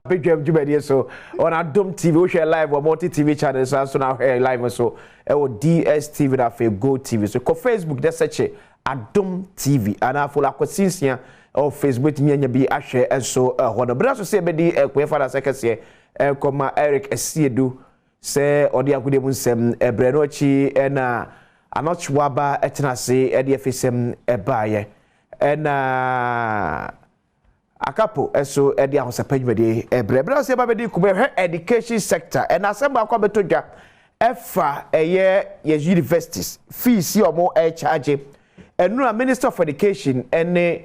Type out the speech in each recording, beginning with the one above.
Badwam Jumedi so on Adom TV we share live or multi TV channels so now here live so DSTV na fe Go TV so ko Facebook dey search Adom TV and I follow akosinsia or Facebook mi anya bi ahwe enso hono bra so say be di ekwe fada sekese koma Eric Esiedu say odi akode mu nsem ebre no chi na anochwaba etenase e de efesem ebaye na akapo eso e de ahosapadwede ebre so ba be di kuba education sector and asem akwa betodwa efa eye universities fees omo charge enura Minister of Education ene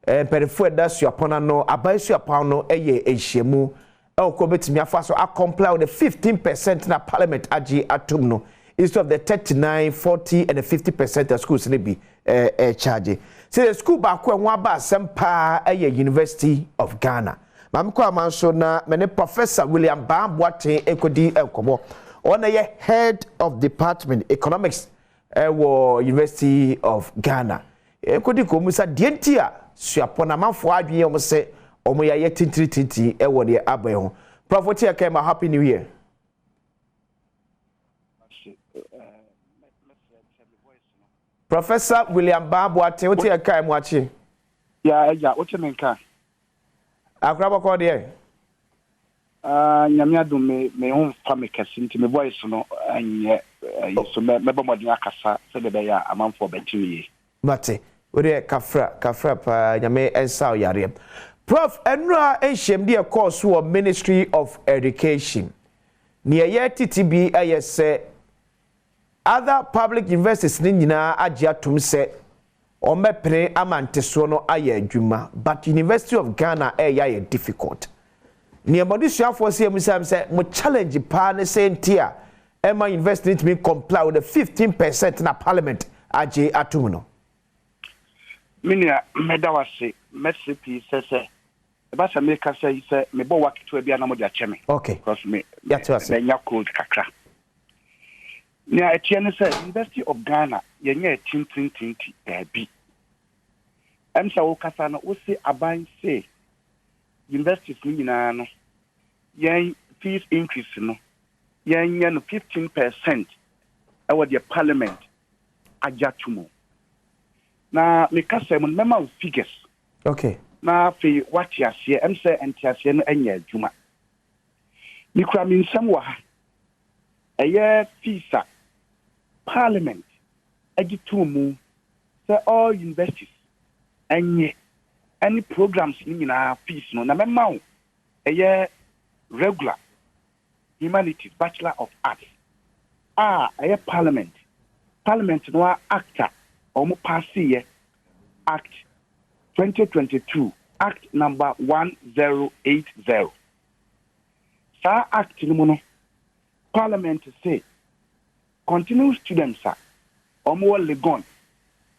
perifo da suapona no abai suapon no eye ehyiemu ko betimi afa so comply with the 15% na parliament agi atum no instead of the 39, 40 and the 50% the schools ne bi charge. So the school back when one ba sempa University of Ghana. Mamko amanso na mene Professor William Bambwate ekodi enkomo. On a head of department economics University of Ghana. Ekodi ko musa dientia suapona manfo adwen omo se omo ya tinti e wo de abai ho. Prophet Akema, happy new year. Professor William Bambwate oti akai mu achi. Ya oti menka. Akraba ko de nyame adom me ho fa me kase nti me voice no anye so me ba modin akasa se de be ya amanfo betiwe. Mate odi kafra pa nyame ensa yare. Prof enra enhyem de course wo Ministry of Education. Ni ye TTB ayese other public universities ni nyina agi atum se omepre amanteso no aye adwuma but University of Ghana ya difficult. Ni emodisuafo se emusam se mo challenge pa ne se ntia Emma University to be comply with the 15% na parliament agi atum no. Minia medawase message se ba sa me ka say me bo wakitu bia na mo dia cheme. Okay. Because me nya cold kakra. Nia etiene say University of Ghana yenye tintintinti bi. Emsa wo kasa no wo se aban say universities ni nyina no yen fees increase no yen no 15% our the parliament ajatumo. Na me kasa mo mema figures. Okay. Na fe wati ase emse entiase no anya adwuma. Mikra mi nsam wa ha. Eye fees parliament agitumu say all universities anye any programs ni nyina fees no na mema eye regular humanities bachelor of arts eye parliament no actor omo pass ye act 2022 act number 1080 sa act ni mo no parliament say continue students omo legon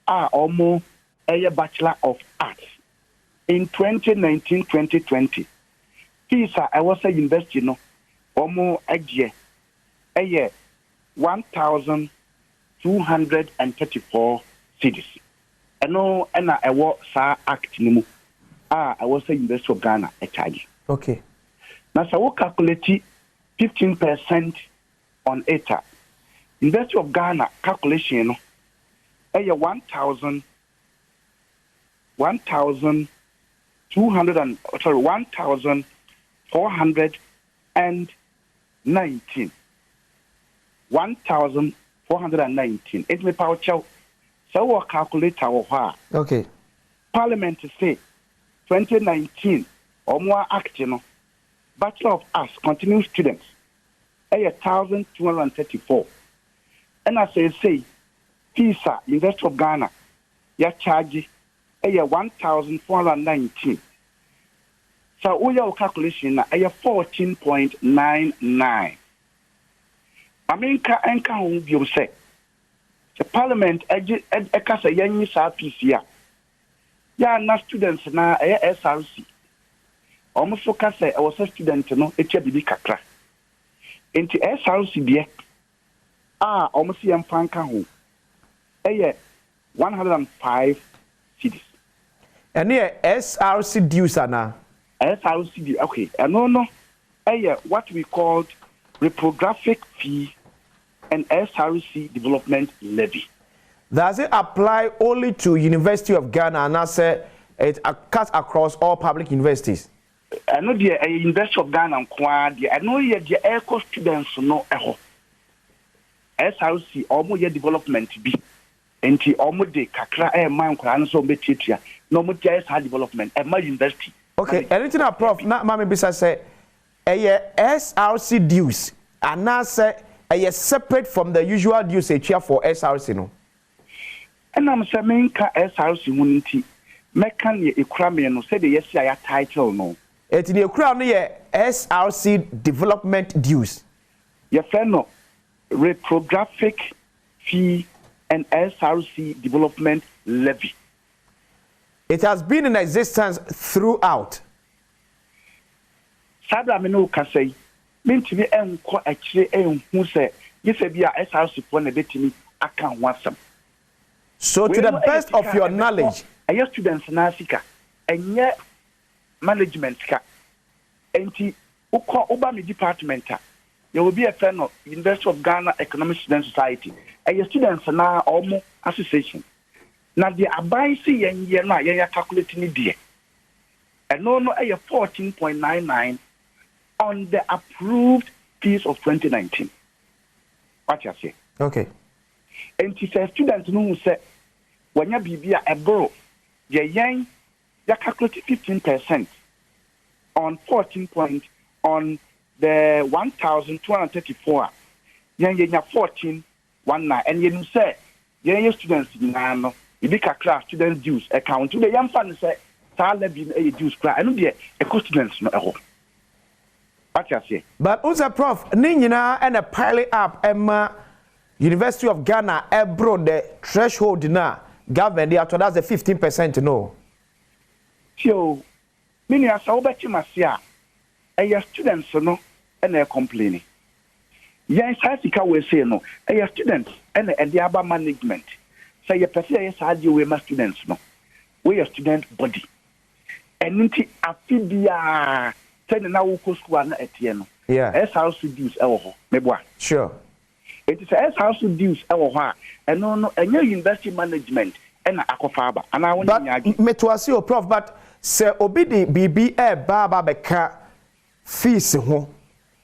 omo a bachelor of arts in 2019-2020 fees I was a university no omo agye 1,234 cedis. Eno na ewo sa act ni mu I was a University of Ghana a charge. Okay. Now so we calculate 15% on it. University of Ghana calculation no 1,419 1,419. It me power chow. So we calculate our ha. Okay. Parliament say 2019 or more action Bachelor of Arts continuing students 1,234. And as I say, PISA University of Ghana ya charge 1,419. So we your calculation na 14.99. America enka hu bi say the parliament ekasa yanyi sa PCA ya na students na SRC almost kasa e was a student no etia bibi kakra enti SRC de almost yam fanka hu 105 cities and here SRC dues ana SRC, okay, no, what we called reprographic fee and SRC development levy. Does it apply only to University of Ghana and I say it cuts across all public universities? I know the University of Ghana and Kwadi. I know the eco students no SRC almost development be. Enti almost the kakra man kwan so betitia. No mo SRC development at my university. Okay, anything a prof na mama bisa say SRC dues and now say separate from the usual dues for SRC no. And I'm saying SRC muniti mekan ye ekrame no say the yes ya title no. It the ekra no ye SRC development dues. Your friend no reprographic fee and SRC development levy. It has been in existence throughout. Sabra me no ka say mentimi enko akire enhu say yefa bia SRC for na betimi aka wasam. So to the best of your knowledge, aye students na sika enye management ka enti ukọ oba me department there will be a friend of University of Ghana Economic Student Society aye students na omo association na the abaisi yenye na ye calculate ni die no aye 14.99 on the approved fees of 2019. What you say? Okay. And she says students no say when you be a bro, you calculate 15% on 14 point on the 1,234. You 14 19 and you say you students no you be class student dues account to the young fund say salary a dues class and the students no. What you say? But also prof ni nyina and a pilot up Emma University of Ghana ebro the threshold na government they are that's the 15% no. So many as obeti masia a students no and they complaining. Yes, sika we say no a students and the aba management. Say you person yes had you we students no. We a student body. And nti afibia say na wo ko school na etie no. Yeah. SRC dues e wo ho. Meboa. Sure. It is SRC dues e wo ho a no enye university management and akofaba. And I want to metwasi o prof but say obi di BB baba beka fees ho.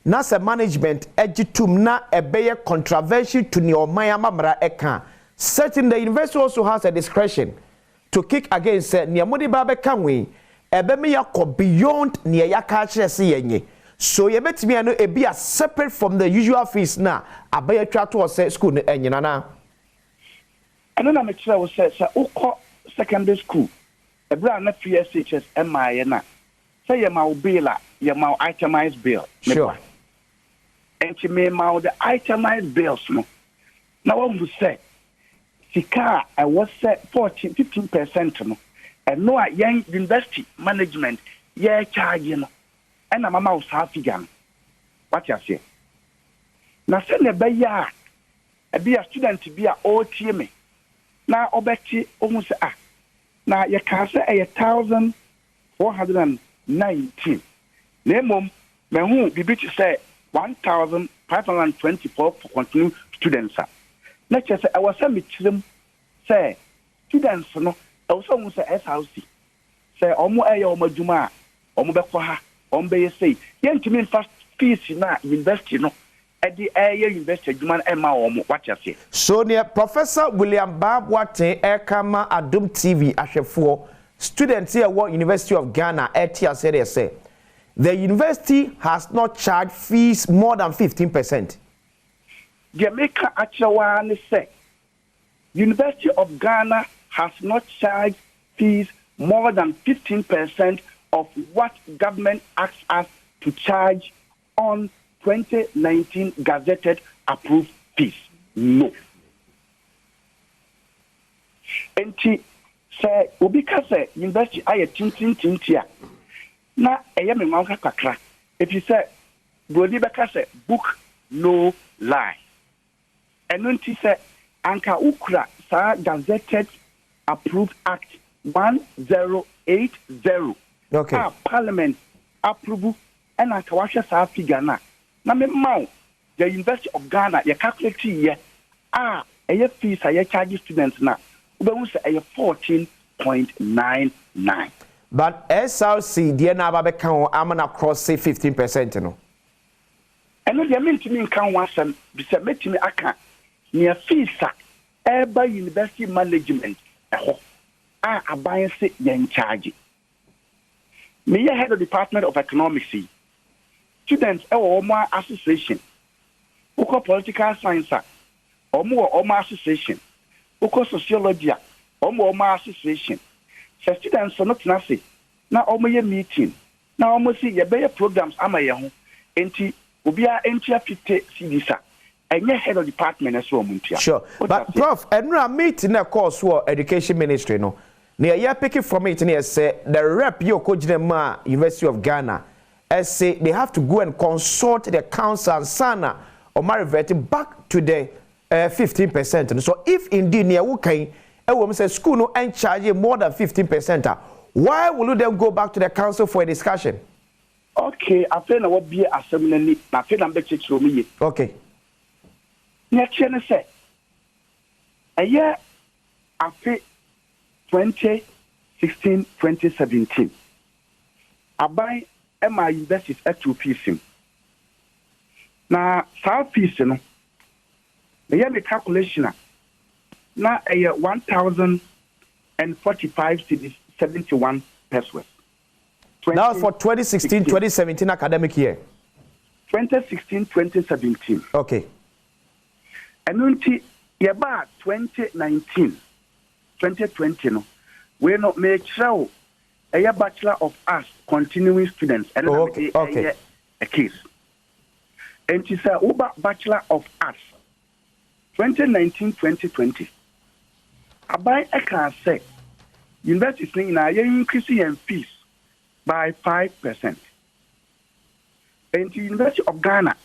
Na se management egitum na ebeye controversial to ni oman amamra eka. Certain the university also has a discretion to kick against niamodi baba kanwe ebeme yakọ beyond ne yaka kire se yenye. So ye betimi ano ebi a separate from the usual fees na abaya twa to say school no enyina na. Ano na me kire wo say ukọ secondary school ebra na PSHS MIA na say ye ma bill ye ma itemized bill. Sure. And she may ma the itemized bills no. Na what we say sika I was set 15% no. And no young university management yeah charge no. And na mama was half figure. What you say? Na say ne be ya e be a student be a OTM. Na obeti almost na you can say 1,419. Nemom me hu bibi to say 1,524 for continue students. Na say I was say me say students no also say SRC. Say omo eye omo djuma omo be kwa ha omo be say yentimi fast fees na university no e di eye university djuma e ma omo what you say. So near Professor William Badwam Ekama Adom TV ahwefo students here at University of Ghana etia say the university has not charged fees more than 15%. Jamaica actually say University of Ghana has not charged fees more than 15% of what government asks us to charge on 2019 gazetted approved fees. No. And she say, Ubika university aye tintia. Na me manka kakra. If you say, Brody Beka say, book no lie. And when she say, Anka Ukra sa gazetted approved act 1080. Okay. Parliament approve and I can sa figure na me mau the University of Ghana ye calculate ye a fees a charge students na we say 14.99. But SRC dear na ba can amana cross say 15% no. And no mean to me can one some be submit me aka near fees by university management abayan say yen charge. Me head of Department of Economics students or more association oko political science or more association oko sociology or more association so students are not nasi na omo ye meeting na omo see ye be programs ama ye ho enti obia entia fite sidisa enye head of department as well muntia. Sure. But prof enra meeting na course for education ministry no na ye pick from it na say the rep yo ko ma University of Ghana say they have to go and consult the council and sana or reverting back to the 15%. So if indeed near wukai say school no and charge more than 15%, why will you then go back to the council for a discussion? Okay, I feel na what be assembly na feel na be check me. Okay. Next year say a year after 2016-2017 abai MOE universities at 2 fees. Now, South fees, no, the yearly calculation now a 1,045 cities 71 pesos. Now for 2016-2017 academic year. 2016-2017. Okay. And until about 2019-2020, no, we not make sure a Bachelor of Arts continuing students and okay. A case. And it's a Bachelor of Arts 2019-2020. I can say universities now increasing fees by 5%. And the University of Ghana,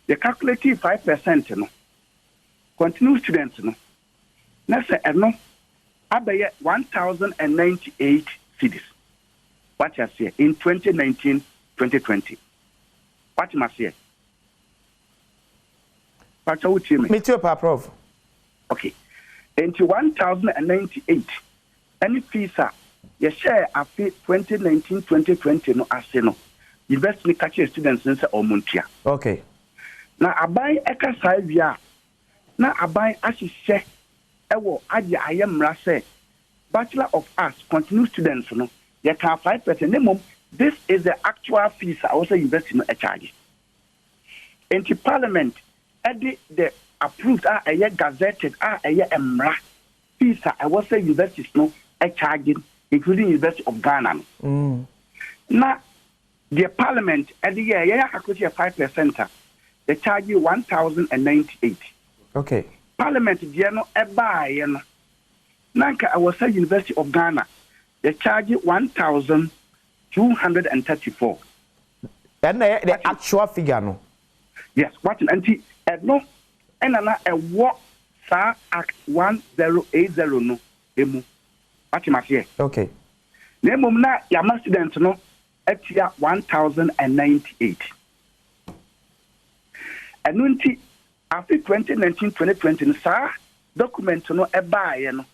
they calculated 5%. No, continuing students no. Next no, I 1,098 cities. What you say in 2019-2020? What you must say? What you tell me? Me too, Prof. Okay. Into 1,098. Any fees are you share after 2019-2020 no ase no. Invest in catch students in Omuntia. Okay. Now I buy exercise via. Now I buy share. Ewo adi ayemra say Bachelor of Arts continue students no. You can 5%. This is the actual fees I also invest in a charge. Into Parliament, the approved a year gazetted a year emra fees I also invest no a charging, including University of Ghana. Now the Parliament at the year you have 5%. They charge you 1,098. Okay. Parliament the no a buy Nanka I was say University of Ghana. They charge 1,234. And the actual figure, no? Yes, what anti no and a walk sa act 1080 no emu. What you must hear. Okay. Name na Yama students no at 1,098. And nunti after 2019-2020 sa document no e buy no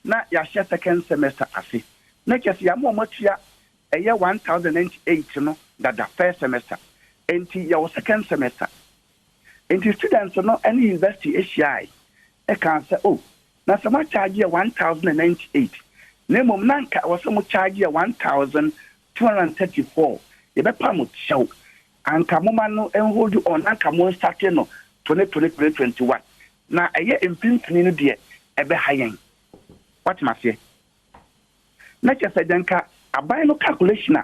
na ya share second semester ase. Na kesi ya mo motia a year 1,098 no that the first semester. Enti your second semester. Enti students no any university HI e can say oh na some charge 1,098. Name nanka was some charge 1,234. You be pam show. Anka moma no hold you on anka mo start no 2020-2021. Na a year impinfini no de e be hayen. What must say? Not just a denka, a buy no calculation.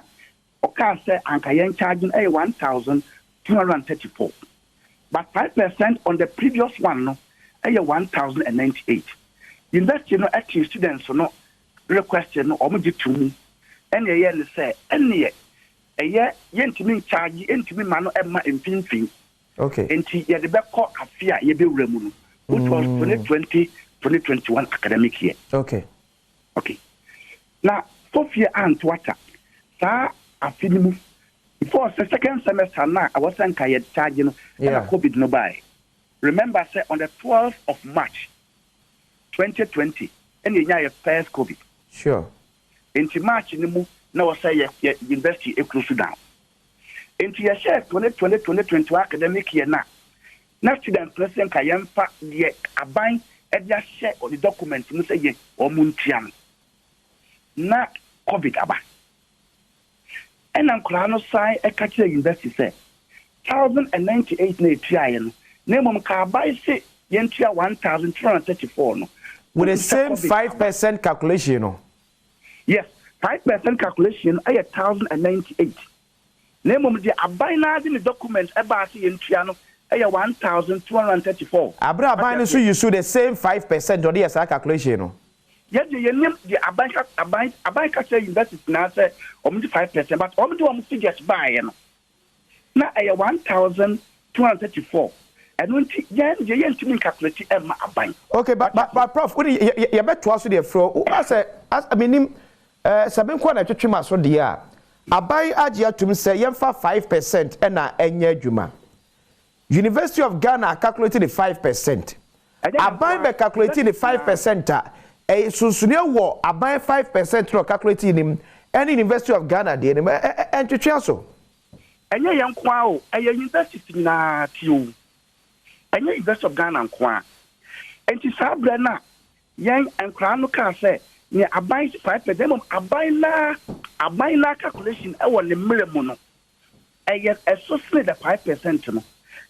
Or can say anka yen charging a 1,234. But 5% on the previous one, no, a 1,098. University no active students no request no omoji to me. And a year say, any a year yen to me charge yen to me mano emma in. Okay. And ye the back court of fear ye be removed, which was 2020-2021 academic year. Okay. Okay. Now, 4 year and water. Sa afinimu Before the second semester now, I was saying I charging and COVID no buy. Remember, say on the 12th of March, 2020, and you have first COVID. Sure. Into March, no more say university a close down. Into your share 2020 academic year now. Now, student president Kayampa, the abine at your share of the document, you say, or Muntian. Not COVID aba. And I'm Klano Sai, a catcher university say 1098 Natian. Name on Carby say Yentia 1234. With the same 5% calculation, you know. Yes, 5% calculation, I 1098. Name on the abina in the document about Yentiano, I 1234. Abra Bine, so you the same 5% or the calculation, you know. Yes, the Abanka university now say 5%, but only figures by now I 1234. And when you calculate okay, but Prof, you bet to us the floor. I mean, Sabin Kwana Chima so dear. Abai Ajia to say Yemfa 5% and Enya Juma. University of Ghana calculated the 5%. Abai be calculating the 5%. A Susunia war, Abai 5% to calculating him. Any University of Ghana, the and to Chaso. And your young Kwao, a university na Tiu. And your University of Ghana and Kwa. And to Sabrina, young and Kranuka say, near Abai 5%, Abai la calculation, I want the million. And yet, associate the 5%.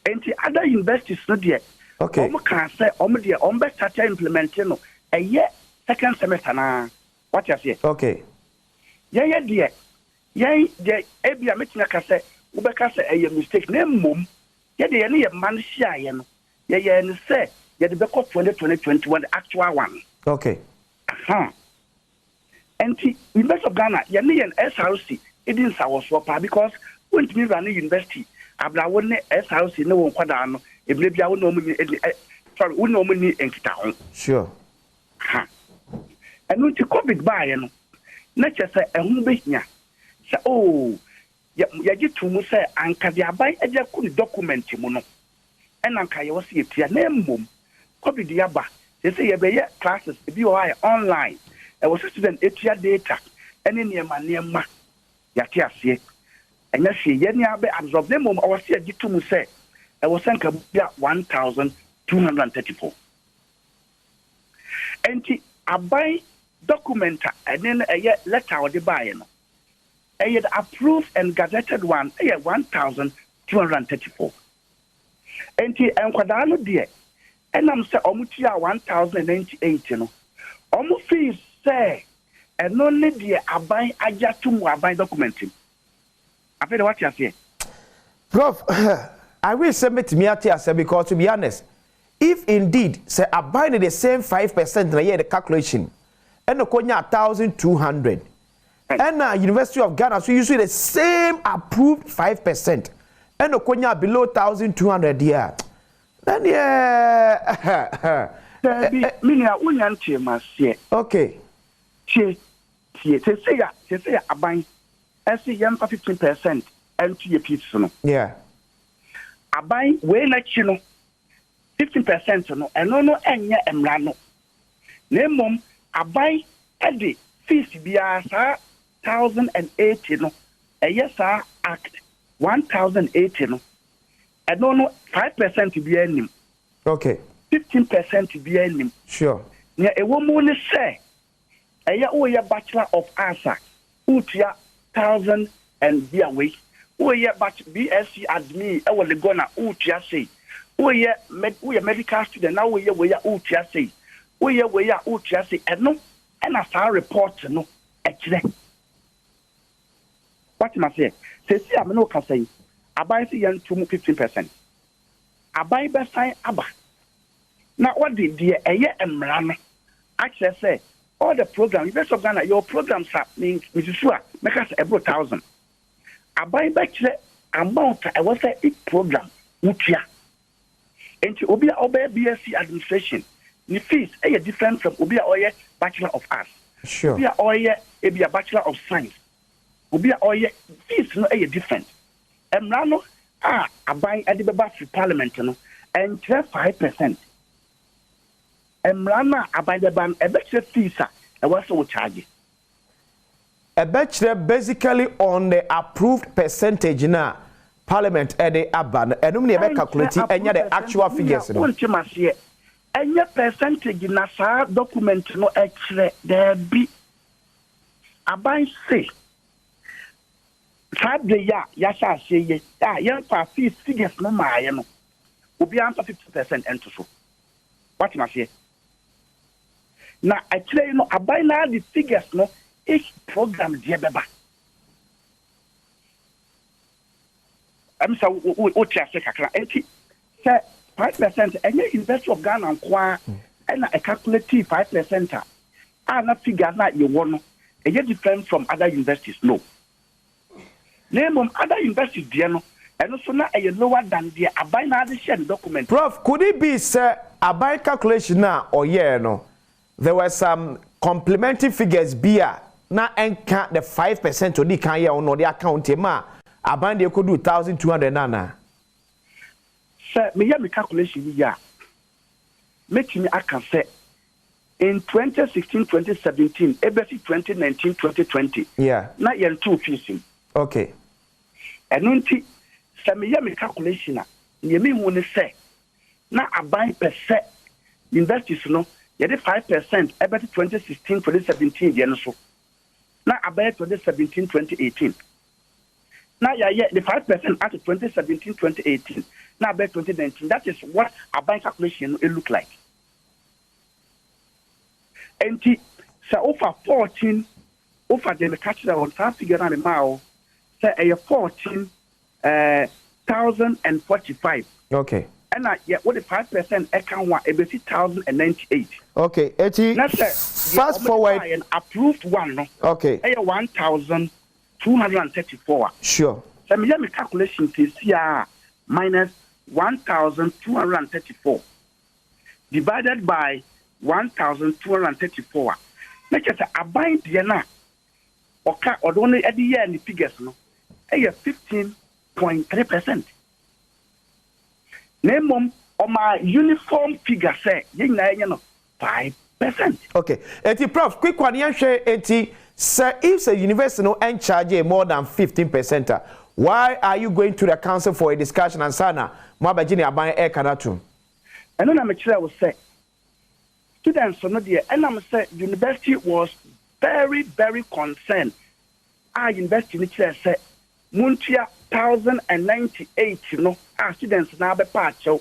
And the other universities not yet. Okay. Can say, the best started implementing a year, second semester na. What you say? Okay. Yeah, dear. Yeah, every meeting I say, Ubeka say a mistake. Name mum. Yeah, the any man shy. Yeah, and say, yeah, the back of 2021, the actual one. Okay. And the University of Ghana, yeah, me and SRC, it is our swapper because when we run the university, Abra one SRC no one quadano, if maybe I will normally, sorry, we normally in town. Sure. And when you COVID by, not just a home business. Say, oh, you get to say, and Kadia a just document him. And Anka, you see it, your name, mum, COVID Yaba. They say, you classes, if you are online. I was a student, it's your data, and in your man near Ma. Yatia see. And you see, Yenya absorb them, I was here to say, I was sent 1,234. And I buy document and then a letter or the buy. I had approved and gazetted one, 1,234. And Quadano dear, and I'm say Omutia 1,098, you know. Almost fees say, and only dear, I buy Ajatum, I buy documenting. I feel what you say. Prof, I will submit me at you because to be honest, if indeed say I buy the same 5% in a year the calculation, and the Konya 1,200, and University of Ghana so usually the same approved 5%, and the Konya below 1,200 here. Then yeah, okay. Say I buy I see 15% and to your pizza. Yeah. I buy way like you know 15% no and no enya emrano. Name mum I buy at the fees be 1,080 no. A yes act 1,080 no. I don't know 5% to be any. Okay. 15% to be any. Sure. Yeah, a woman say a ya Bachelor of Arts, utia 1,000 and be away. Oh, yeah, but BSc admin, I will go now, utia say. Oh, yeah, we are medical student now, we are utia say. We are utia say, and no, and as our report, no, actually. What must I say? Say, I'm no can say. I buy the young to 15%. I buy best sign Abba. Now, what did the a year and run? Actually, say, all the programs, University of Ghana, your programs are means Mrs. Sua, make us about 1,000. I buy back the amount I was a program, Utia. And to Obia Obe BSc administration, the fees are different from Obia Oye Bachelor of Arts. Sure. Obia Oye, a Bachelor of Science. Obia Oye fees no different. emrano aban ade beba fi parliament no entre 5%. Emrana aban de ban ebetre fees e was so charge. Ebetre basically on the approved percentage na parliament ede aban enum ne be calculate enya the actual figures no. Enya percentage na sa document no ekre there be aban say sadre ya sha ye yan fa fees figures no maaye no obi answer 50% ento so what ma say na ekre no aban na the figures no each program de beba am sa o tia se kakra enti say 5% any University of Ghana and a calculate 5% na figure na you want a different from other universities. No. Name of other universities, no, and also not a lower than the abide share document. Prof, could it be sir abide calculation now or no? There were some complementary figures beer na enka the 5% to the can ya on the account ma abide they could do 1,200 nana. Sir, me calculation ya. Make me I can say in 2016, 2017, ABC 2019, 2020. Yeah. Not yen two fees. Okay. And unti say me calculation ye me won say na aban percent investors no ye de 5% ABC 2016, 2017 ye no so. Na aban 2017, 2018. Now yeah, the 5% after 2017, 2018. Now by 2019, that is what a bank calculation will look like. And so over 14, over the catch that on some figure on the mile, say a 14,045. Okay. And yeah, what the 5% account was a 1,098. Okay, fast forward and approved one. No? Okay. A 1,234. Sure. So me calculation is here minus 1,234 divided by 1,234. Let's just abide the na oka only at the year in the figures no. 15.3%. Name on my uniform figure say you know 5%. Okay. Eti prof quick one yan share eti sir if the university no and charge more than 15%. Why are you going to the council for a discussion and sana? Mabajini aban e kanatu. And then I'm will say students no there and I'm say university was very concerned. Our university lecturer said muntia 1,098 our students now be patcho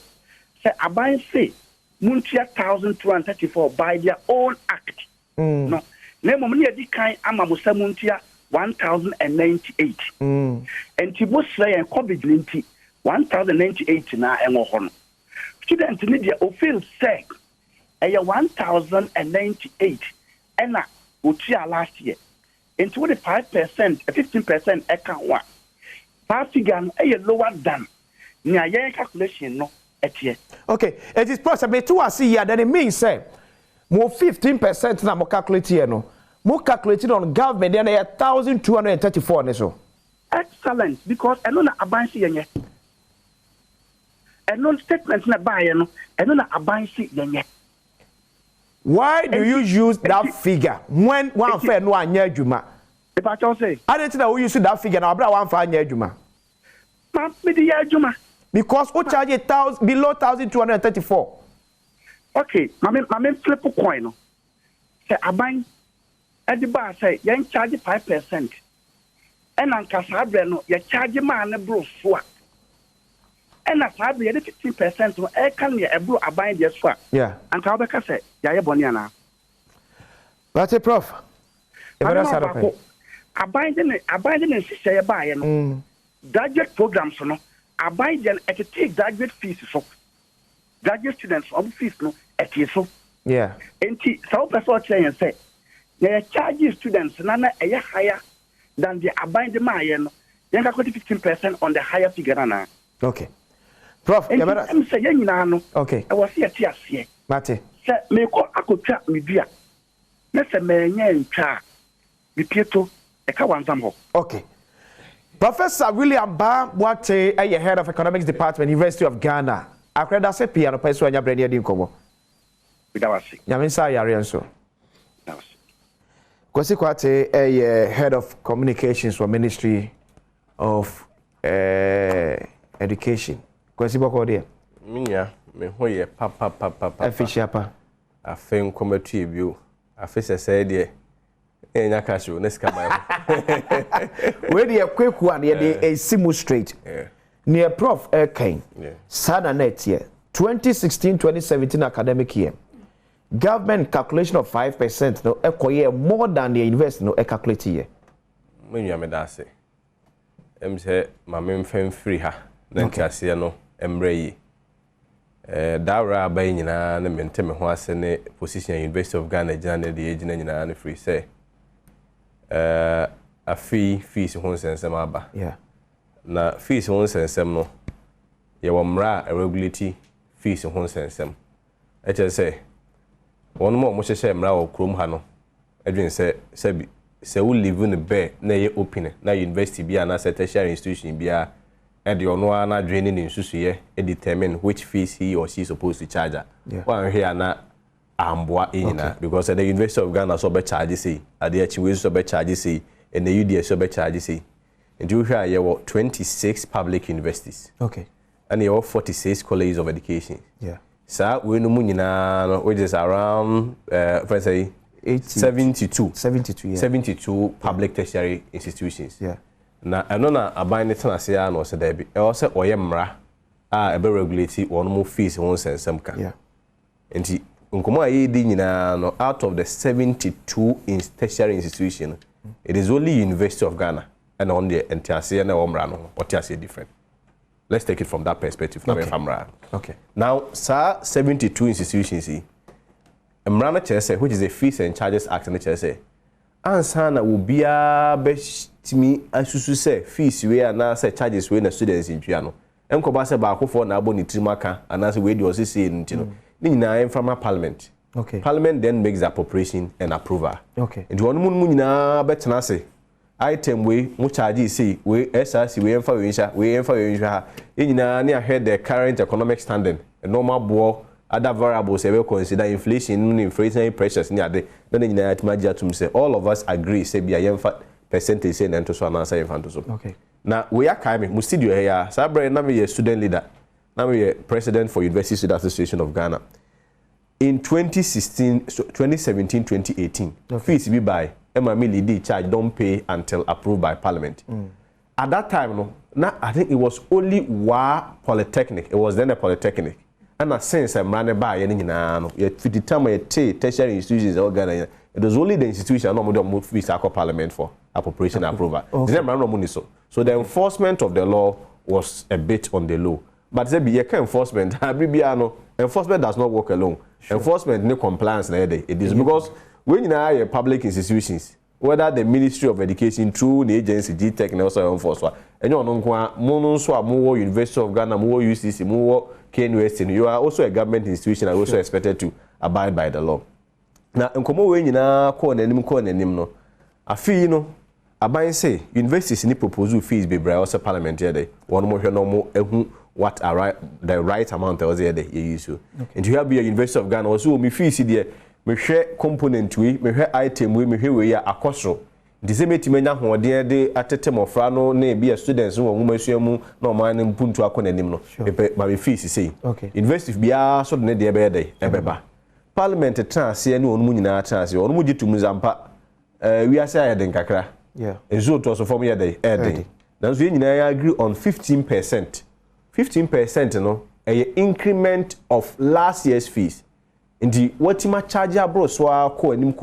say aban say muntia 1,234 by their own act. No. Name of the kind ama musa muntia 1,098. And Tibo say and COVID-19 1,098 na engo students need your feel say a 1,098 and na utia last year into 5%, 15% account one. Figure a lower than near your calculation no at year. Okay, it is possible to see here that it means say more 15% na mo calculate here no. More calculated on government then 1,234 so. Excellent, because I know na abansi yenye. I know statements na buy no. I know na abansi yenye. Why do you use that figure when one fair no anya adwuma? If I say, I don't know who use that figure now, bra one for anya adwuma. Ma me di adwuma. Because who charge 1,000 below 1,234. Okay, mame flip coin no. Say aban at the bar say you charge 5%. And anka sabre no you charge man bro so. And na sabre you 15% no e kan ye ebro aban de so. Yeah. Anka obeka say ya ye boni ana. But prof. Aban de say ye ba ye no. Graduate programs no aban de e take graduate fees so. Graduate students of fees no e so. Yeah. Enti so person say say they charge students nana a higher than the abide mayen. Then got 15% on the higher figure na. Okay. Prof, I'm saying no. Okay. I was here. Mate. Say me ko akotwa media. Na se me nya ntwa. Me pieto e ka wanzam ho. Okay. Professor William Badwam head of economics department, University of Ghana. Akreda se pia no peso anya brani adi nkomo. Bidawasi. Nyamensa yare nso. Kwasi Kwarteng head of communications for Ministry of Education. Kwasi boko de. Minya me hoye papa. Afishiapa. Afen komatu ebio. Afese say de enya kasho neska ba. We dey kweku an dey simu straight. Near Prof. Kane. Sana net year 2016-2017 academic year. Government calculation of 5% no ekoye more than the invest no calculate here. Minya me da say. Say ma memfem free ha. Na ntiase no emre yi. Dawra abai nyina na mente me ho ase ne position University of Ghana gina na de gina nyina na free say a fees ho sensem aba. Yeah. Na fees ho sensem no ye wo mra regulatory fees ho sensem. E che say won mo hyehyɛ mra wo krom ha no edwen say we live in the bed na ye open na university bia na tertiary institution bia and the ono na draining in susuye determine which fees he or she is supposed to charge. One here na amboa ina because the University of Ghana so be charge say at the HW so be charge say and the UDS so be charge say. And you hear you 26 public universities. Okay. And you 46 colleges of education. Yeah. So we no mu nyina which is around let's say 72 yeah. 72 public tertiary institutions. Yeah. Na eno na aban ne tena se ya no se da bi e wo se oye mra a ebe regulate won mo fees won sensem ka. Yeah. Enti nkomo ayi di nyina no out of the 72 tertiary institution it is only University of Ghana and on the entiase na wo mra no what is different. Let's take it from that perspective. Okay. Now, sir, 72 institutions see. Mra na chese which is the Fees and Charges Act na chese. Ansa na wo bia timi asusu say fees we na say charges we na students in no enko ba say ba akofo na abo ni trimaka and say we dey say nti no ni nyina from parliament. Okay. Parliament then makes the appropriation and approval. Okay. And one mu nyina betena say item we mu charge say we SRC we emfa we insha nyina na ahead the current economic standing and normal bo other variables we consider inflationary pressures ni ade na nyina atmaji atum say all of us agree say bia yemfa percentage say na so na say yemfa so. Okay. Na we are kai me mu studio here sabre na me student leader na me president for University Student Association of Ghana in 2017-2018 fees be by lead charge don't pay until approved by parliament. At that time no na I think it was only polytechnic, it was then a polytechnic. And since I'm running by any no, you fit the time tertiary institutions all Ghana. It was only the institution no more fees parliament for appropriation approval. Okay. So the enforcement of the law was a bit on the low. But there be enforcement. Enforcement does not work alone. Sure. Enforcement no compliance na it is because when you are public institutions, whether the Ministry of Education through the agency GTech and also enforcement, and you know, University of Ghana, more UCC, more KNUST, you are also a government institution and also expected to abide by the law. Now, nkomo we nyina ko nanim no. Afi no, aban say universities ni propose fees be bra also parliament here dey. One more hwe no mo ehu what are the right amount was there you use. And you have be a University of Ghana also me fees there. Me hwe component we, me hwe item we, me hwe we ya akosro. Nti se metimanya hoden de atete mofra no na be a students wo nwumasua mu na o man mpuntu akonanim no. Ma me fees say. University bia so de de be dey ebeba. Parliament transe ne onu nyina transe onu mu gitum zampa we ase ayeden kakra. Yeah. Enzo to so form yede eden. Na so nyina agree on 15%. 15% no a increment of last year's fees. Ndi watima charge abro so ko anim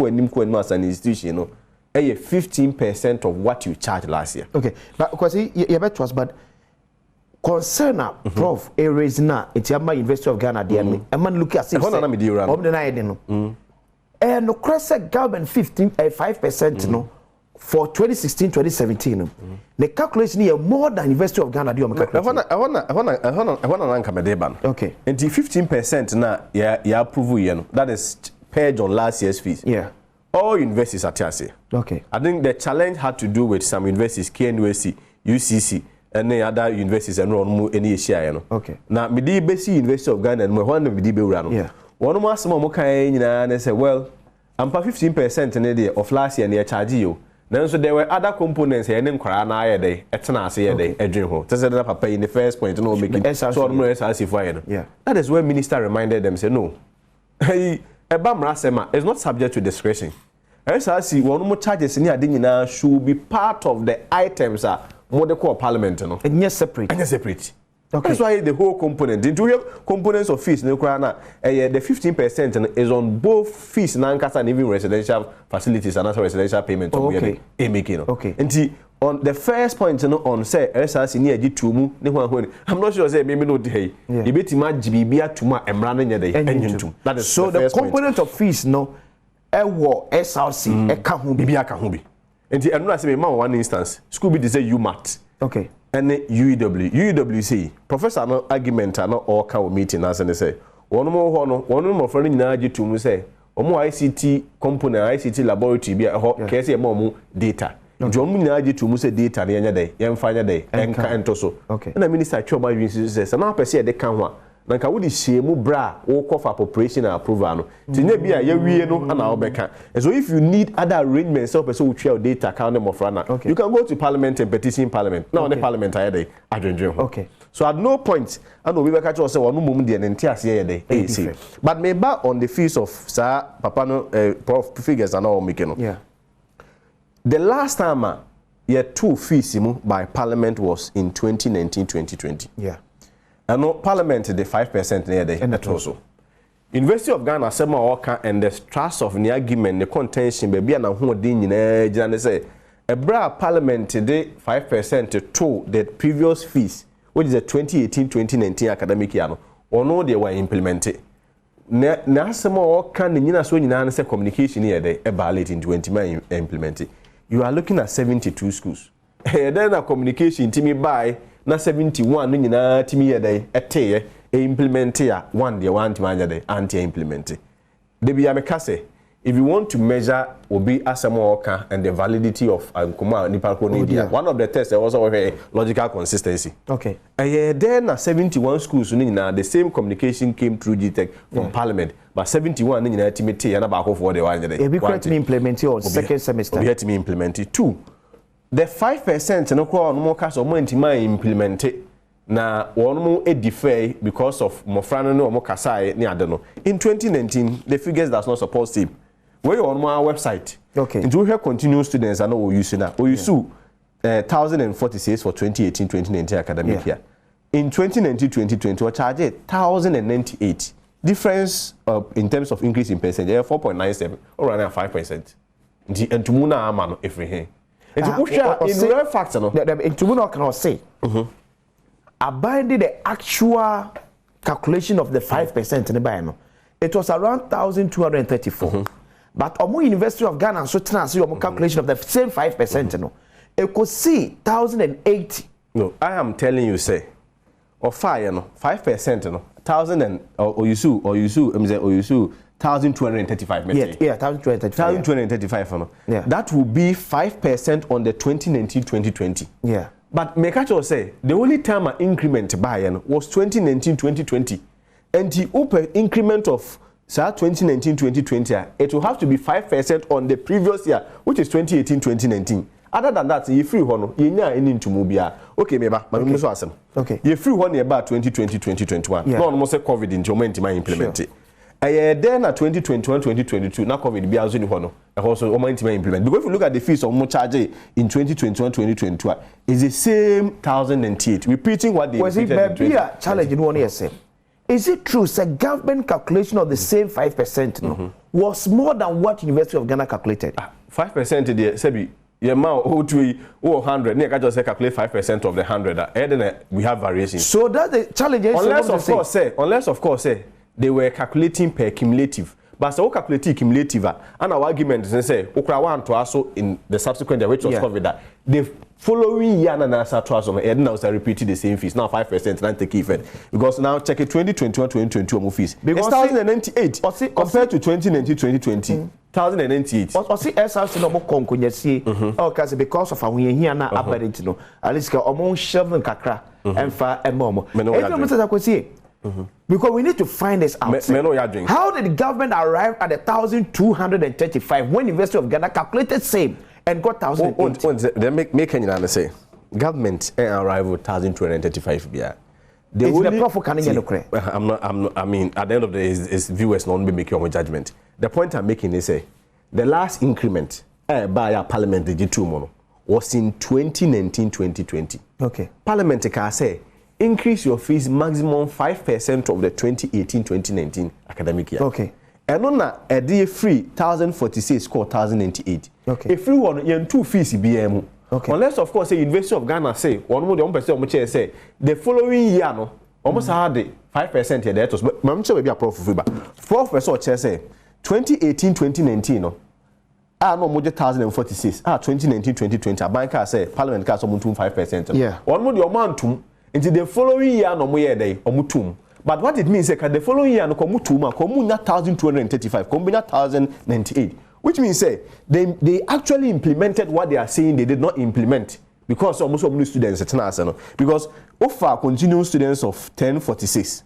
as an institution no a 15% of what you charged last year. Okay. But because you bet was but concern prof areas na etiama University of Ghana there me e man look at say na me di ura no na ide no no crese government 5% no for 2016-2017 no the calculation here more than University of Ghana do calculation. I wanna rank me ban. Okay. And the 15% na ya approve here no that is paid on last year's fees. Yeah. All universities are tiase. Okay. I think the challenge had to do with some universities KNUST UCC and other universities and run any issue. Okay. Now, me basi University of Ghana and my one me be run. Yeah. One more some more kind and say, well, I'm 15% in the day of last year and they charge you. Then so there were other components here and Krana a day, a tenacity a day, a dream home. That's another papa in the first point, no making so more as if I yeah. That is where minister reminded them, say, no. Hey, a bam rasema is not subject to discretion. As I see, one more charges in here should be part of the items are more the core parliament. No? And yes, separate. And yes, separate. Okay. That's why the whole component, into your components of fees, the 15% is on both fees and even residential facilities and also residential payment. Okay. Okay. And on the first point, on say, SRC near G2, I'm not sure, say, maybe no day. You bet him at GBB to my running a day. That is so the component point of fees, no, SRC, Kahumbi. And I'm not saying one instance, school be to say UMAT. Okay. And UWC professor no argument no all cow meeting as and say one more friend in Naji to say omo ICT component ICT laboratory be a case more data. John Naji to say data near day, young fire day, and so. Okay. And the minister Choba says, and now per se they can Nanka would see mu bra or call for appropriation and approval. Tinebia, ye no and our becca. And so if you need other arrangements of so share data count them of runner, you can go to parliament and petition parliament. Now the parliament I day. Okay. So at no point, I know we were catch also one moment and entire day. But maybe on the fees of Sir Papano prof figures and all making. Yeah. The last time ye two fees by parliament was in 2019-2020. Yeah. And no parliament the 5% near the and also. University of Ghana sema waka and the trust of the argument the contention be na ho din nyina gina say a bra parliament the 5% to the previous fees which is the 2018-2019 academic year no or no they were implemented. Na sema waka ni nyina so nyina say communication here dey e violate in 20 implemented. You are looking at 72 schools. Then a communication timi by na 71 no nyina timi ye dey eteye implement ya one day one time day anti implement de bia me kase if you want to measure obi asamoka and the validity of nkoma nipa ko media one of the tests also a logical consistency. Okay. Then na 71 schools no nyina the same communication came through GTech from parliament but 71 no nyina timi te ya na ba ko for the one day e be correct me implement on second semester we had to me implement it too. The 5% no kwa no more case o mo ntima implement na one more defer because of mofrano no mo kasai ni adeno. In 2019 the figures that's not supposed to where on my website. Okay. Into here continue students and we use now. We use 1046 for 2018-2019 academic year. In 2019-2020 we charge 1098. Difference in terms of increase in percentage 4.97 or around 5%. And to muna amano every in real fact, no. Into what can I say? Abiding the actual calculation of the 5% in the buy, no, it was around 1,234. But Omo University of Ghana so see Omo calculation of the same 5%, no, it could see 1,080. No, I am telling you, say, or fire, no, 5%, no, 1,000 and or you sue, 1,235. Yeah, 1,235. 1,235, no. Yeah. That will be 5% on the 2019-2020. Yeah. But Mekacho say the only time an increment by was 2019-2020. And the open increment of 2019-2020, it will have to be 5% on the previous year, which is 2018-2019. Other than that, you free one, you nya into mobile. Okay, maybe, but so awesome. Okay. You free one about 2020-2021. No one must say COVID into moment my implement it. Then at 2021-2022, now COVID be as one. Also, moment my implement. Because if you look at the fees of more charge in 2021-2022, it's the same 1,008. Repeating what they was it be a challenge in 1 year, say? Is it true? The government calculation of the same 5% no, was more than what University of Ghana calculated? 5% there, Sebi. Your amount 100. Near I just say calculate 5% of the 100. Then we have variations. So that's the challenge. Unless of course they were calculating per cumulative. But so calculating cumulative, and our argument is say, Okra want to also in the subsequent year, which was COVID, that they following year na start trust on and now start repeating the same fees now 5% now take effect because now check it 2021 2022 fees because 1098 compared to 2019 2020 1098 or see SRC no more konkunyesi okay because of our here na apparent no at least ka omo shelving kakra emfa emomo because we need to find this out. How did the government arrive at 1,235 when the University of Ghana calculated same and got 1,008? They make any say government arrive with 1,235 yeah. I mean, at the end of the day, is viewers not be making your judgment. The point I'm making is say the last increment by our parliament the G2 mono was in 2019-2020. Okay. Parliament can say increase your fees maximum 5% of the 2018-2019 academic year. Okay. And on that, a day free 1,046 score 1,098. Okay. If you want you two fees BM. Okay. Unless of course the University of Ghana say one more the 1% say the following year no almost had the 5% here that was but I'm sure maybe a prof for professor chair say 2018-2019 no no more 1,046 2019-2020 a banker say parliament can some 5%. Yeah. One more the amount until the following year no more day omutum. But what it means is that the following year no komutuma komuna 1,235 kombina 1,098, which means say they actually implemented what they are saying they did not implement because almost all students because offer continuing students of 1046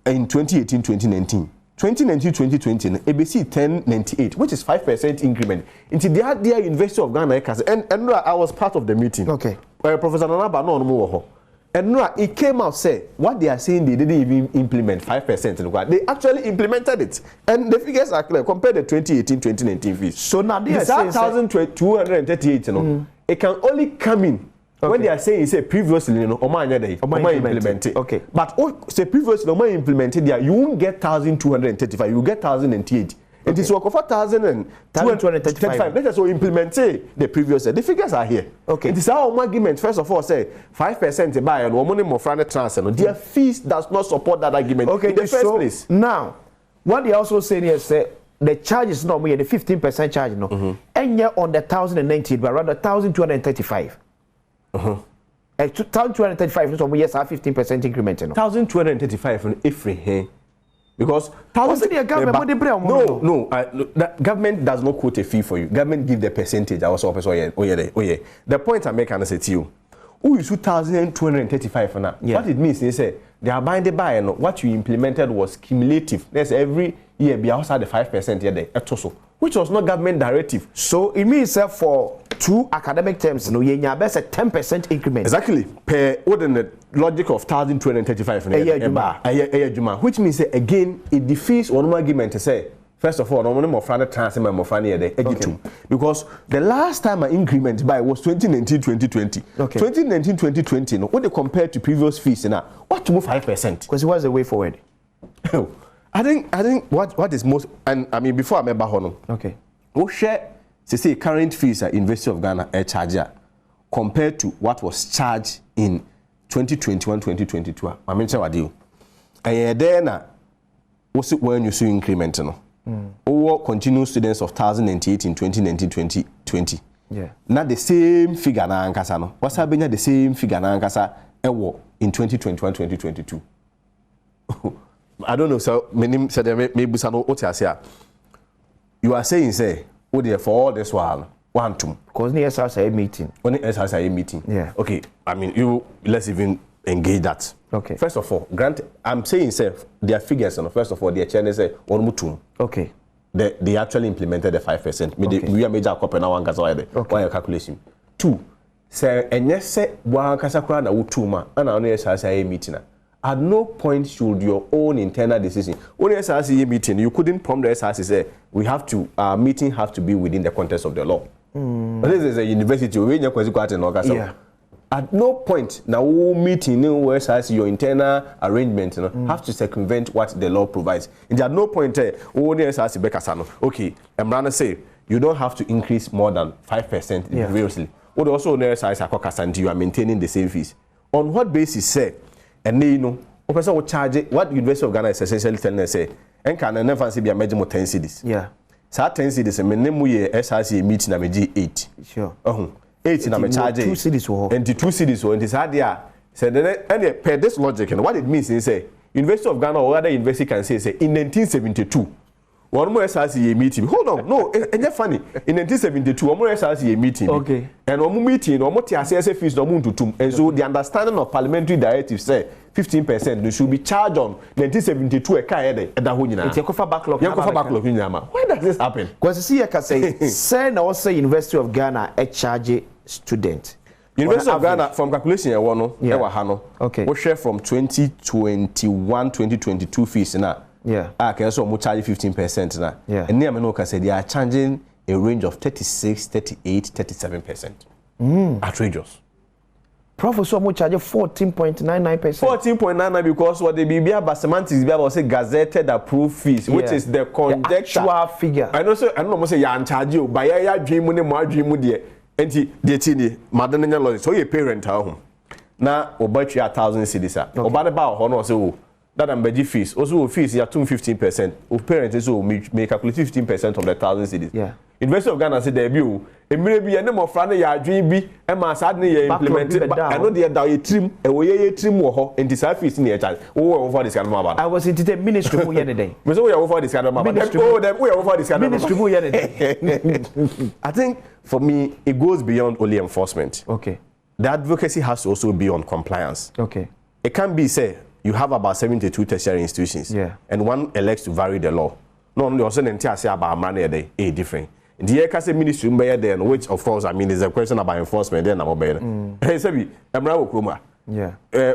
in 2018-2019 2019-2020 ABC 1098 which is 5% increment into the University of Ghana and I was part of the meeting. Okay. Professor Nanaba no and no, it came out say what they are saying they didn't even implement 5%. They actually implemented it, and the figures are clear compared to 2018-2019 fees. So now they are saying 1,238. You know, it can only come in when they are saying say previously, you know, implemented. Okay, but say previously, implemented there, you won't get 1,235. You get 1,098. It is work of 1,235. Let us implement the previous. The figures are here. Okay. It is our argument. First of all, say 5% buy and money more friendly transfer. Their fees does not support that argument. Okay. In the first place. Now, what they also say here say the charge is not the 15% charge no, and yet on the 1,019, but rather 1,235. 1,235 so we yes 15% increment no. 1,235 from every here. Because the government the government does not quote a fee for you. Government give the percentage. I was also The point I make and I say to you, who is 2,235 for now? Yeah. What it means is say they are buying the buy and what you implemented was cumulative. There's every year be outside the 5% here there, which was not government directive. So it means for two academic terms, no, you best a 10% increment. Exactly. Per within the logic of 1,235 which means again it defeats one argument to say first of all, no more friendly transfer more friendly because the last time an increment by was 2019-2020. Okay. 2019-2020, no, what they compared to previous fees now, what to move 5%? Because it was the way forward. I think what is most, and I mean before I remember Hono. Okay. We share say current fees at University of Ghana a charger compared to what was charged in 2021-2022. I mean what deal. And then was it when you see increment no? Or continue students of 1,098 in 2019-2020. Yeah. Not the same figure na ankasa no. What's happening the same figure na ankasa in 2021-2022. I don't know, so many said maybe you are saying say oh dear for all this while one two because the SRC meeting. Only SRC meeting. Yeah. Okay. I mean let's even engage that. Okay. First of all, grant I'm saying say their figures and first of all their channel say one mutum. Okay. They actually implemented the 5%. We are major copy now one kasa why your calculation. 2. Say and yes say one kasa kura na utuma and only SRC meeting. At no point should your own internal decision. Only SRC meeting, you couldn't prompt the SRC say we have to our meeting have to be within the context of the law. But this is a university where you Kwasi Kwarteng. Yeah. At no point now meeting where SRC your internal arrangement have to circumvent what the law provides. And at no point only SRC bekasano. Okay, I'm gonna say you don't have to increase more than 5% previously. What also only SRC akokasa you are maintaining the same fees. On what basis say? And then, you know, a person will charge it. What University of Ghana is essentially telling us, say, and can never see be a major 10 cities. Yeah. So 10 cities, and many SRC meeting, I 8. Sure. 8 na me charge 2 cities wo and 2 cities wo and is hard there said and per this logic and what it means is say University of Ghana or other university can say in 1972 one more SRC meeting. Hold on, no, it's funny. In 1972, one more SRC meeting. Okay. And one more meeting, one more TSS fees no moon to tum. And so the understanding of parliamentary directives say 15% they should be charged on 1972 a car at the Hunina. It's a cover backlog. Why does this happen? Because you see, I can say, say now say University of Ghana a charge student. University of Ghana from calculation okay. We share from 2021, 2022 fees now. Yeah. Okay, so we charge 15% now. Yeah. And near Menoka said they are charging a range of 36, 38, 37%. Outrageous. Professor mo charge 14.99%. 14.99 because what the BBA semantics BBA say gazetted approved fees, which is the actual figure. I know say ya charge you by ya dream money more dream there. Enti de tini madana law so your parent home. Na obachi 1,000 cedis a. Oba ba ho no say o that am beji fees. Also fees ya 15%. Of parents so may calculate 15% of the 1,000 cedis. Yeah. University of Ghana say there be o. Emire bi ene mo fra na ya adwen bi e ma sad na ya implement I know there da ye trim e wo ye trim wo ho enti sa fees na ya charge. Wo over this kind of I was in the ministry mo yesterday. Me say we over this kind of we over this kind of ministry mo yesterday. I think for me it goes beyond only enforcement. Okay. The advocacy has to also be on compliance. Okay. It can't be say you have about 72 tertiary institutions, and one elects to vary the law. No, only also the entire say about money day a different. The Ekase ministry then, which of course I mean is a question about enforcement. Then I'm obeying.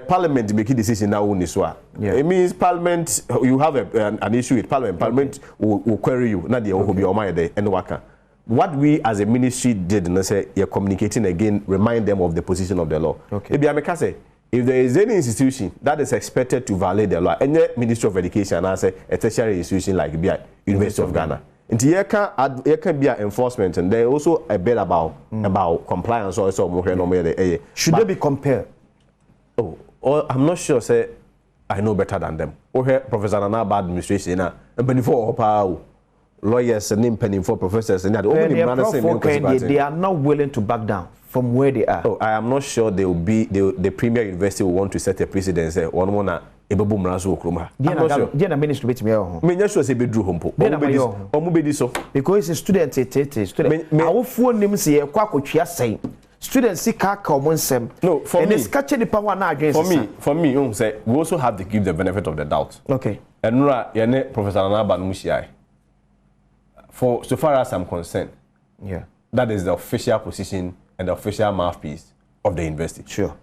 Parliament make a decision now on this one. It means Parliament you have an issue with Parliament. Parliament will query you. Not the will be on my day and worker. What we as a ministry did, and say you're communicating again, remind them of the position of the law. Okay. If there is any institution that is expected to violate the law, any Ministry of Education, and I say a tertiary institution like the University of Ghana, and there can be enforcement, and there also a bit about compliance also. Should they be compared? Oh, I'm not sure. Say I know better than them. Professor Nana bad administration na, and before lawyers and name for professors and that they are not willing to back down from where they are. Oh, I am not sure they will be the premier university will want to set a precedent. One more na ebebu mrazo okroma. I'm not sure. The ministry bit me ho. Me nya sure say be dru hompo. Omu be di so. Because a student student. Awofo nim se ye kwa akotwea sen. Students see car common sem. No, for and me. And it's catching the power now against For me, you say we also have to give the benefit of the doubt. Okay. And Nura, yene Professor Anaba Mushiai. For so far as I'm concerned, that is the official position and the official mouthpiece of the university. Sure.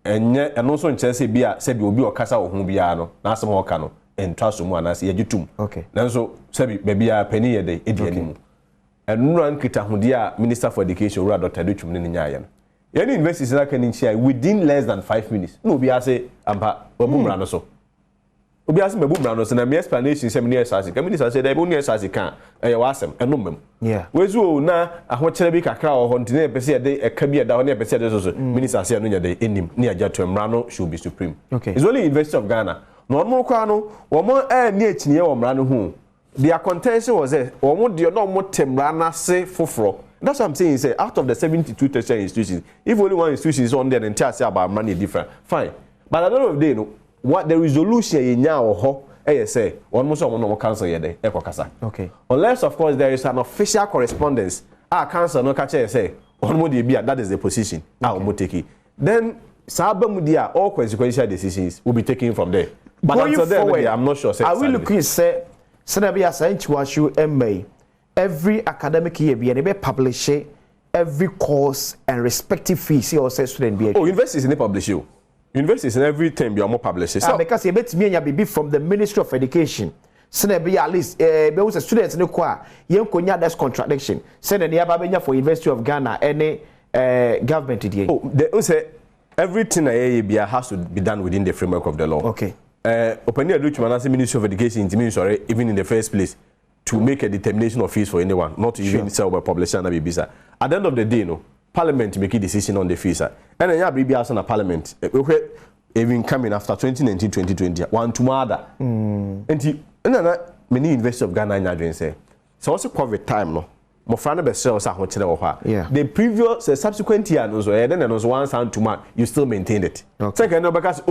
And also in Chelsea, said you will be a casa or Humbiano, Nasa Mokano, and Trasumu and Nasi Yajutum. Okay. Then so, Sabi, maybe a penny a day, Edianimu. And Nuran Kitahundia, Minister for Education, Dr. Duchum Ninayan. Any universities that can share within less than 5 minutes. No, be I say, Ampa, Bumrano so. Obi ask me Bumrano, and my explanation is seminary sassy. Minister said, I only as I can, and you ask them, and no. Yeah. Where's you now? I want to be a crowd or hunting a day, a cabia down near Pessia, Minister said, in him near Jatu Mrano should be supreme. Okay. It's only University of Ghana. No more Kwano, or more near Chinia or Mrano whom. Their contention was there, or more dear no more Temrana say for. That's what I'm saying. Say out of the 72 tertiary institutions, if only one institution is on there, the entire say about money different. Fine. But at the end of the day, no, what the resolution in now or say almost one more council here, okay. Unless of course there is an official correspondence, our council no catch say one more that is the position. Now we'll take it. Then Sabamudia all consequential decisions will be taken from there. But going until forward, then, I'm not sure. I will look at say Senabia Saint MA. Every academic year, be publish every course and respective fees. Or say student be. Oh, universities in publish you. Universities in every term be more published. So because you bet me and be from the Ministry of Education. Send be at least be was a student in the choir. You konya that's contradiction. Send any ababenya for University of Ghana any government today. Oh, they say everything I has to be done within the framework of the law. Okay. Openly Aduchman Ministry of Education sorry, even in the first place to make a determination of fees for anyone, not to even sell by publishing and bisa. At the end of the day, no, Parliament make a decision on the fees. And then you have asked on Parliament. Even coming after 2019, 2020, one tomorrow. And many University of Ghana in say, so also COVID time, no. Mofrana be sell sa ho kire wo ha. Yeah. The previous subsequent year no so then there was 1 and 2 months you still maintained it. Okay. Second no because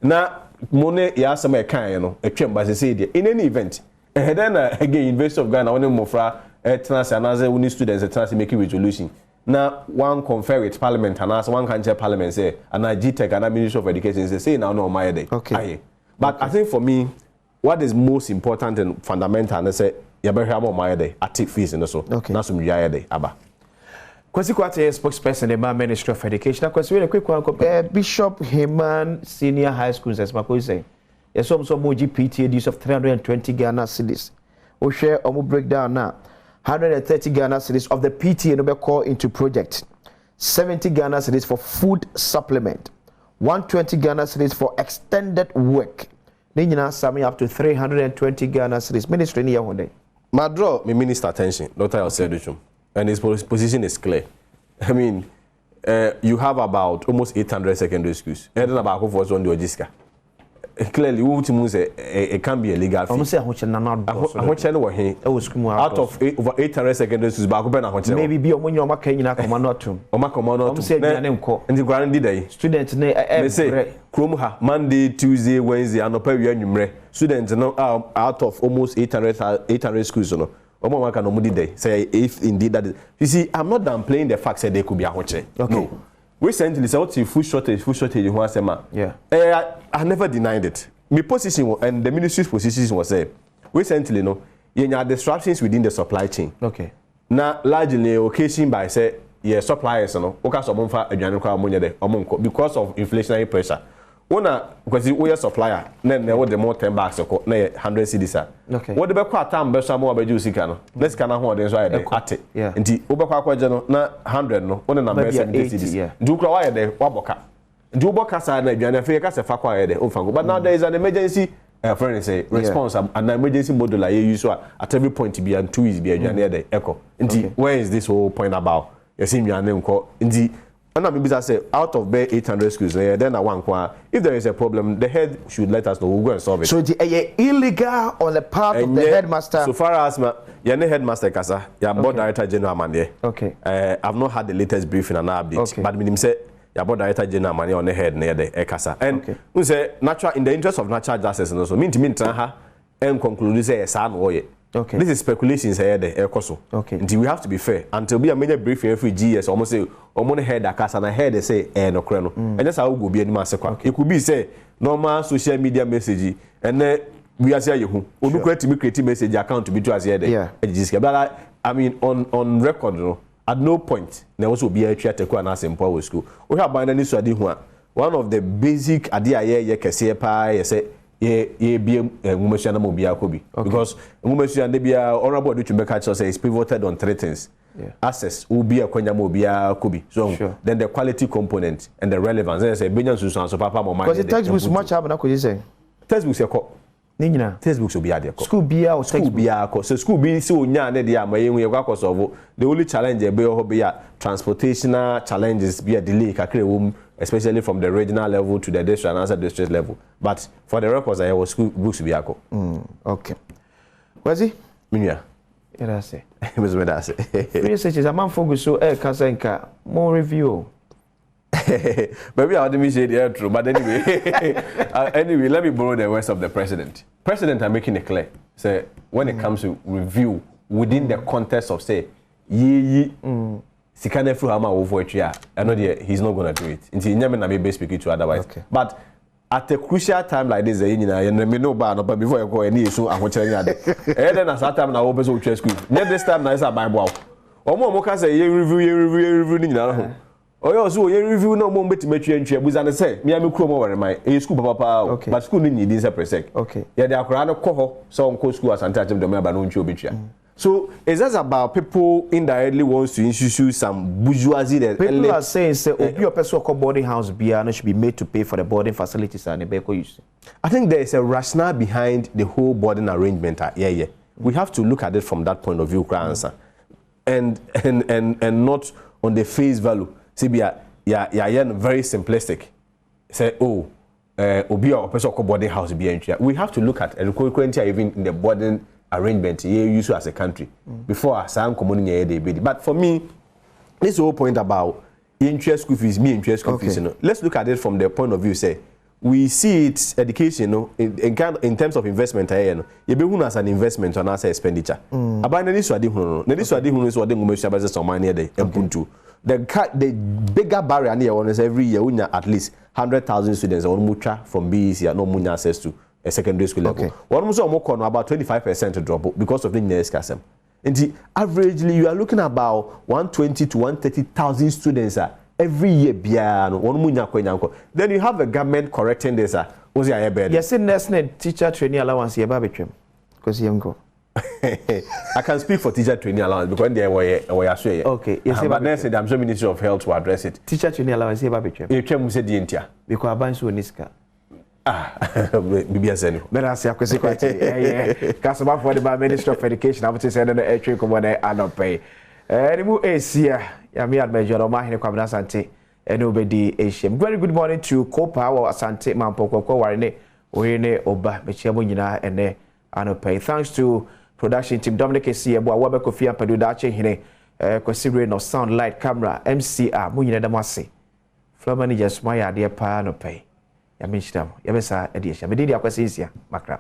na money ya asem e kan no etwem ba se dey in any event then again University of Ghana one mofra etnase anaze uni students etnase making resolution na one confer with parliament anaze one can chair parliament say and GTech and Ministry of Education say now no my day. Okay. But I think for me what is most important and fundamental and say you better have my day active fees and so na some ya day aba. Kwasi Kwarteng, spokesperson in the Ministry of Education. Kwasi, really quick one. Bishop Heman Senior High School, as Marco is saying. Yes, some Moji PTA use of 320 Ghana cedis. We share or breakdown now. 130 Ghana cedis of the PTA number call into project. 70 Ghana cedis for food supplement. 120 Ghana cedis for extended work. Then you know, summing up to 320 Ghana cedis. Ministry near one day. My draw, my minister attention, Dr. Elseduchum. And his position is clear. I mean, you have about almost 800 secondary schools. And then about who was on the Ojiska. Clearly, we say it can be a legal fee. Out of over 800 secondary schools, maybe be when you're making a command to. And the guarantee day. Students say, Kromha, Monday, Tuesday, Wednesday, and Opera students out of almost 800 schools. Say if indeed that is. You see, I'm not downplaying the fact that they could be a hoche. Okay. No. Recently, so food shortage, you want to say, yeah. I never denied it. My position and the ministry's position was say, recently, no, you have disruptions within the supply chain. Okay. Now, largely occasioned by say, yeah, suppliers, no, because of inflationary pressure. Because we are supplier, then there was the more 10 bags or 100 cedis. Okay. What the back time, but some more about you, Sikano. Let's can I hold this right there. Yeah. And the Uber general, not 100, no, one number 70 cedis. Yeah. Do cry there, Waboka. Do Boka side, and if you can say Fakwa there, but now there is an emergency, friend say, response, an emergency model like you use at every point to be and 2 is be a near the echo. Indeed, where is this whole point about? You see me and name call. Indeed. And I say out of 800 schools, then I want if there is a problem, the head should let us know. We'll go and solve it. So the illegal on the part of the headmaster. So far as my headmaster Kasa, board director general man. Okay. I've not had the latest briefing and update. Okay. But minimum say board director general man on the head near the Kasa. And we say natural in the interest of natural justice and also mean and conclude say a okay. This is speculations here the Ekoso. Okay. Until we have to be fair. Until we are major briefing every GS almost say almost head that cast and I heard they say no creno. And that's how we go be any massacre. Okay. It could be say normal social media message and then we are saying you who create message account to be to us here. Yeah. But I mean on record, you know, at no point there also be a chat to an simple school. We have by any so one of the basic idea here kese say ye be ngumesua mo bia ko bi because ngumesua de bia honorable do Chumbeka Church is pivoted on 3 things. Yeah. Access will be a kwanya mo bia ko bi. So sure. Then the quality component and the relevance. Then say benyan susu so papa mo mind. Because the textbooks much have na ko say. Textbooks e ko. Ni nyina. Textbooks obi ade ko. School bia or school bia ko. So school bi si onya na dia ma yenwu ye kwa solve. The only challenge e be ho be ya transportational challenges be a delay kakre especially from the regional level to the district and answer district level. But for the records, I was school books to be ako. Okay. Kwasi? Minya. Yeah, I say. Miss Medase. Research is a man focus so Kasenka more review. Maybe I didn't say the true, but anyway, anyway, let me borrow the words of the president. President are making it clear. Say when it comes to review within the context of say Sikane through Hama over I know he's not gonna do it. Until Yemen na be speaking to otherwise. Okay. But at a crucial time like this, you know, but before you go any issue, I'm watching that. And then at that time, I open so school. Next this time, I say Bible. Omo can say review. Oh, yeah, so you review no more to make you entry. But I say, me I'm chrome over my school papa. But school need this per sec. Okay. Yeah, they are Korano Koho, so on school as and touch them the member no chobicha. So is that about people indirectly wants to introduce some bourgeoisie that people are saying say your person boarding house beer should be made to pay for the boarding facilities and the beko use. I think there is a rationale behind the whole boarding arrangement. Yeah. We have to look at it from that point of view, answer. And not on the face value. See yeah, very simplistic. Say obi or person boarding house beer. We have to look at even in the boarding arrangement you use as a country before some community they but for me this is the whole point about interest school fees me interest school fees let's look at it from the point of view say we see it education in terms of investment you be as an investment on as expenditure about this what is what the some money there the bigger barrier near every year we at least 100,000 students on mucha from BEC no money access to a secondary school level. One was about 25% to drop because of the nearest casem. And averagely you are looking about 120 to 130,000 students every year. Then you have the government correcting this. Yes, in teacher training allowance here, Babitrim. Because you go. I can speak for teacher training allowance because they were saying. Okay, yes, but then I'm sure Ministry of Health to address it. Teacher training allowance here, Babitrim. You can say the India. Because I ban so niska. Maybe I say. But I say Kwasi Kwarteng. Customer for the Ministry of Education. I would say that the entry come on Adom pay. Anymore Asia. Yami Major Mahine Kwabena Asante. Nobody Asian. Very good morning to Co-Power Asante Mampoko Warine. Oine Oba Mechiamu Nyina ene Anopay. Thanks to production team Dominic Esiebo Awabe Kofi Ampadu Dache Hine. Considering no sound light camera MCR Munyina Damasi. Floor managers my idea pa Anopay. Yamishdam, Yamesa Edition. Medidi Akwasi Makra.